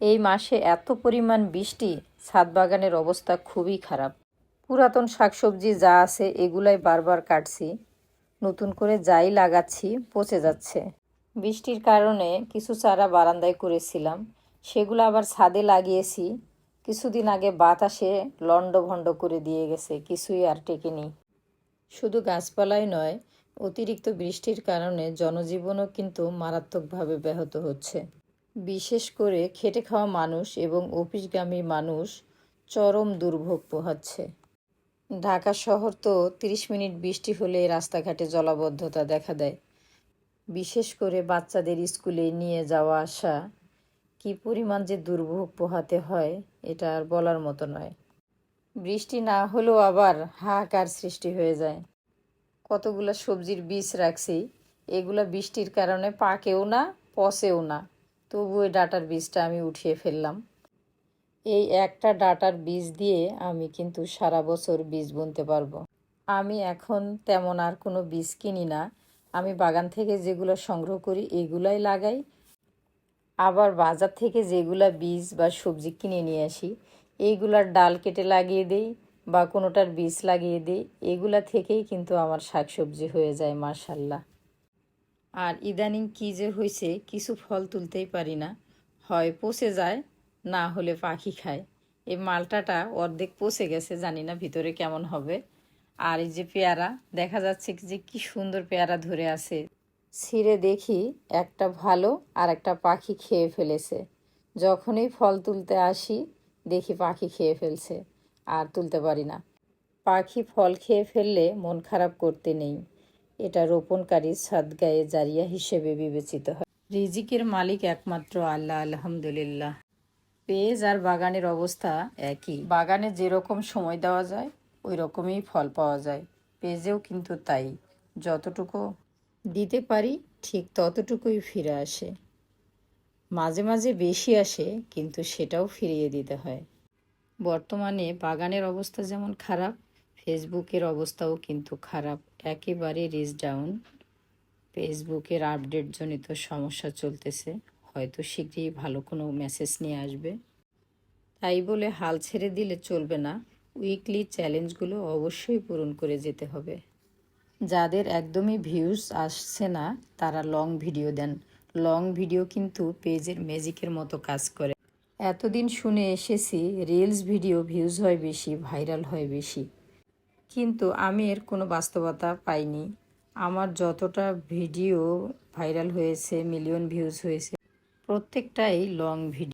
এই মাসে এত পরিমাণ বৃষ্টি, ছাদ বাগানের অবস্থা খুবই খারাপ। পুরাতন শাকসবজি যা আছে এগুলাই বারবার কাটছি, নতুন করে যাই লাগাচ্ছি পচে যাচ্ছে। বৃষ্টির কারণে কিছু চারা বারান্দায় করেছিলাম, সেগুলো আবার ছাদে লাগিয়েছি। কিছুদিন আগে বাতাসে লণ্ডভণ্ড করে দিয়ে গেছে, কিছুই আর টেকেনি। শুধু গাছপালাই নয়, অতিরিক্ত বৃষ্টির কারণে জনজীবনও কিন্তু মারাত্মকভাবে ব্যাহত হচ্ছে। বিশেষ করে খেটে খাওয়া মানুষ এবং অফিসগামী মানুষ চরম দুর্ভোগ পোহাচ্ছে। ঢাকা শহর তো 30 মিনিট বৃষ্টি হলে রাস্তাঘাটে জলাবদ্ধতা দেখা দেয়। বিশেষ করে বাচ্চাদের স্কুলে নিয়ে যাওয়া আসা কী পরিমাণ যে দুর্ভোগ পোহাতে হয় এটা আর বলার মতো নয়। বৃষ্টি না হলেও আবার হাহাকার সৃষ্টি হয়ে যায়। কতগুলো সবজির বীজ রাখছি, এগুলা বৃষ্টির কারণে পাকেও না, পচেও না, তবু ওই ডাঁটার বীজটা আমি উঠিয়ে ফেললাম। এই একটা ডাঁটার বীজ দিয়ে আমি কিন্তু সারা বছর বীজ বুনতে পারবো। আমি এখন তেমন আর কোনো বীজ কিনি না, আমি বাগান থেকে যেগুলো সংগ্রহ করি এগুলাই লাগাই। আবার বাজার থেকে যেগুলা বীজ বা সবজি কিনে নিয়ে আসি এইগুলার ডাল কেটে লাগিয়ে দেই বা কোনোটার বীজ লাগিয়ে দিই, এগুলা থেকেই কিন্তু আমার শাকসবজি হয়ে যায় মাশাল্লাহ। আর ইদানিং কী যে হয়েছে, কিছু ফল তুলতেই পারি না, হয় পচে যায় না হলে পাখি খায়। এই মালটাটা অর্ধেক পচে গেছে, জানি না ভিতরে কেমন হবে। আর এই যে পেয়ারা, দেখা যাচ্ছে যে কি সুন্দর পেয়ারা ধরে আছে, ছিঁড়ে দেখি একটা ভালো আর একটা পাখি খেয়ে ফেলেছে। যখনই ফল তুলতে আসি দেখি পাখি খেয়ে ফেলছে, আর তুলতে পারি না। পাখি ফল খেয়ে ফেললে মন খারাপ করতে নেই, এটা রোপণকারী সাদগায়ে জারিয়া হিসেবে বিবেচিত হয়। রিজিকের মালিক একমাত্র আল্লাহ, আলহামদুলিল্লাহ। পেঁয়াজ আর বাগানের অবস্থা একই। বাগানে যেরকম সময় দেওয়া যায় ওই রকমই ফল পাওয়া যায়, পেঁয়াজেও কিন্তু তাই। যতটুকু দিতে পারি ঠিক ততটুকুই ফিরে আসে, মাঝে মাঝে বেশি আসে কিন্তু সেটাও ফিরিয়ে দিতে হয়। বর্তমানে বাগানের অবস্থা যেমন খারাপ, ফেসবুকের অবস্থাও কিন্তু খারাপ, একেবারে রিচ ডাউন। ফেসবুকের আপডেটজনিত সমস্যা চলতেছে, হয়তো শীঘ্রই ভালো কোনো মেসেজ নিয়ে আসবে। তাই বলে হাল ছেড়ে দিলে চলবে না, উইকলি চ্যালেঞ্জগুলো অবশ্যই পূরণ করে যেতে হবে। যাদের একদমই ভিউজ আসছে না তারা লং ভিডিও দেন, লং ভিডিও কিন্তু পেজের ম্যাজিকের মতো কাজ করে। এতদিন শুনে এসেছি রিলস ভিডিও ভিউজ হয় বেশি, ভাইরাল হয় বেশি, কিন্তু আমি এর কোনো বাস্তবতা পাইনি। আমার যতটা ভিডিও ভাইরাল হয়েছে, মিলিয়ন ভিউজ হয়েছে, প্রত্যেকটাই লং ভিডিও।